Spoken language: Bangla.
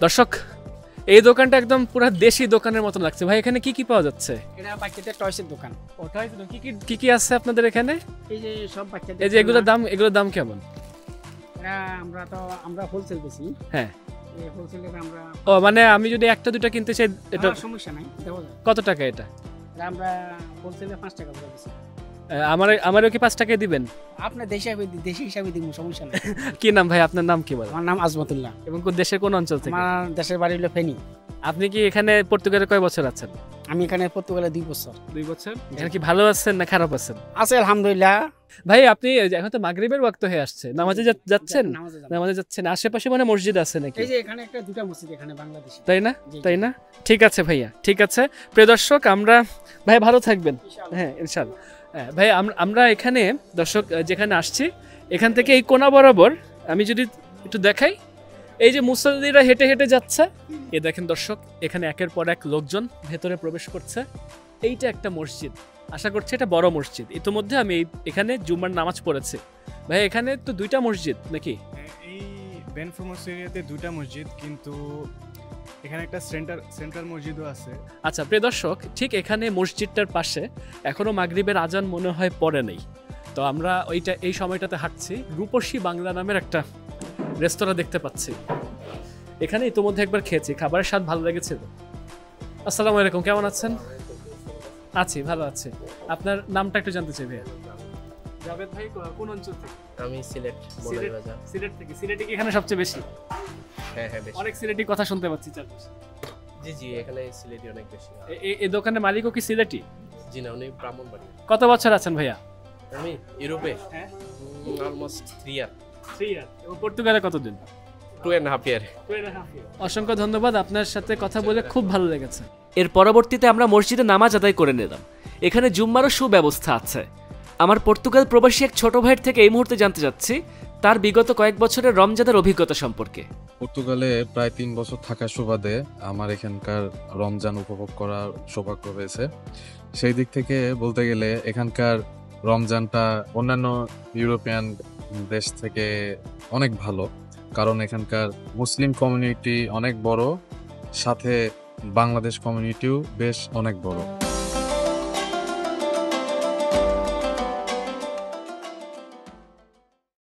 দর্শক, এই দোকানটা একদম পুরো দেশি দোকানের মতো লাগছে। ভাই এখানে কি কি পাওয়া যাচ্ছে? এটা বাচ্চাদের টয়সের দোকান। ও টয়স, কি কি আছে আপনাদের এখানে? এই যে সব বাচ্চাদের, এই যে এগুলোর দাম কেমন? এটা আমরা হোলসেল বেশি। হ্যাঁ, এই হোলসেলে আমরা, ও মানে আমি যদি একটা দুটো কিনতে চাই এটা সমস্যা নাই, দেওয়া যায়। কত টাকা এটা? এটা আমরা হোলসেলে 5 টাকা করে দিচ্ছি। আমারও কি 5 টাকায় দিবেন? আপনার দেশি হিসাবে দিব, সমস্যা নাই। কি নাম ভাই, আপনার নাম কি বলেন? আমার নাম আজমতুল্লাহ। এবং দেশের কোন অঞ্চল থেকে? আমার দেশের বাড়ি হলো ফেনী। আপনি কি এখানে পর্তুগালে কয় বছর আছেন? আমি এখানে পর্তুগালে 2 বছর। 2 বছর। এখানে কি ভালো আছেন না খারাপ আছেন? আছে আলহামদুলিল্লাহ। ভাই আপনি এখন তো মাগরিবের ওয়াক্ত হয়ে আসছে, নামাজে যাচ্ছেন? নামাজে যাচ্ছেন। আশেপাশে মানে মসজিদ আছে নাকি? এই যে এখানে একটা দুটো মসজিদ এখানে বাংলাদেশে। তাই না? ঠিক আছে ভাইয়া, ঠিক আছে। প্রিয় দর্শক, আমরা ভাই ভালো থাকবেন। হ্যাঁ ইনশাআল্লাহ। হ্যাঁ ভাই, আমরা এখানে দর্শক যেখানে আসছি এখান থেকে এই কোণা বরাবর আমি যদি একটু দেখাই, এই যে মুসল্লিরা হেঁটে হেঁটে যাচ্ছে, এ দেখেন দর্শক, এখানে একের পর এক লোকজন ভেতরে প্রবেশ করছে। এইটা একটা মসজিদ, আশা করছি এটা বড় মসজিদ। ইতিমধ্যে আমি এখানে জুম্মার নামাজ পড়েছি। ভাই এখানে তো 2টা মসজিদ নাকি? এই বেনফোমস এরিয়াতে 2টা মসজিদ, কিন্তু এখানে একটা সেন্ট্রাল মসজিদও আছে। আচ্ছা প্রিয় দর্শক, ঠিক এখানে মসজিদটার পাশে এখনো মাগরিবের আজান মনে হয় পড়ে নেই। তো আমরা এই সময়টাতে হাঁটছি, রূপসী বাংলা নামের একটা রেস্তোরাঁ দেখতে পাচ্ছি। এখানে ইতিমধ্যে একবার খেয়েছি, খাবারের স্বাদ ভালো লেগেছে। আসসালামু আলাইকুম, কেমন আছেন? আছি, ভালো আছি। আপনার নামটা একটু জানতে চাই ভাইয়া। জাভেদ ভাই কোন অঞ্চল থেকে? আমি সিলেট থেকে। সিলেটে কি এখানে সবচেয়ে বেশি? হ্যাঁ বেশি। অনেক সিলেটি কথা শুনতে পাচ্ছি চারপাশে। জি এখানে সিলেটি অনেক বেশি। এই দোকানের মালিকও কি সিলেটি? জি না, উনি ব্রাহ্মণবাড়ি। কত বছর আছেন ভাইয়া? আমি ইউরোপে অলমোস্ট 3 ইয়ার। এবং পর্তুগালে কতদিন? 2.5 ইয়ার। অসংখ্য ধন্যবাদ, আপনার সাথে কথা বলে খুব ভালো লেগেছে। এর পরবর্তীতে আমরা মসজিদে নামাজ আদায় করে নিলাম। এখানে জুম্মারও সুব্যবস্থা আছে। আমার পর্তুগাল প্রবাসী এক ছোট ভাইয়ের থেকে এই মুহূর্তে জানতে চাচ্ছি তার বিগত কয়েক বছরের রমজানের অভিজ্ঞতা সম্পর্কে। পর্তুগালে প্রায় 3 বছর থাকার সুবাদে আমার এখানকার রমজান উপভোগ করার সৌভাগ্য হয়েছে। সেই দিক থেকে বলতে গেলে এখানকার রমজানটা অন্যান্য ইউরোপিয়ান দেশ থেকে অনেক ভালো, কারণ এখানকার মুসলিম কমিউনিটি অনেক বড়, সাথে বাংলাদেশ কমিউনিটিও বেশ অনেক বড়।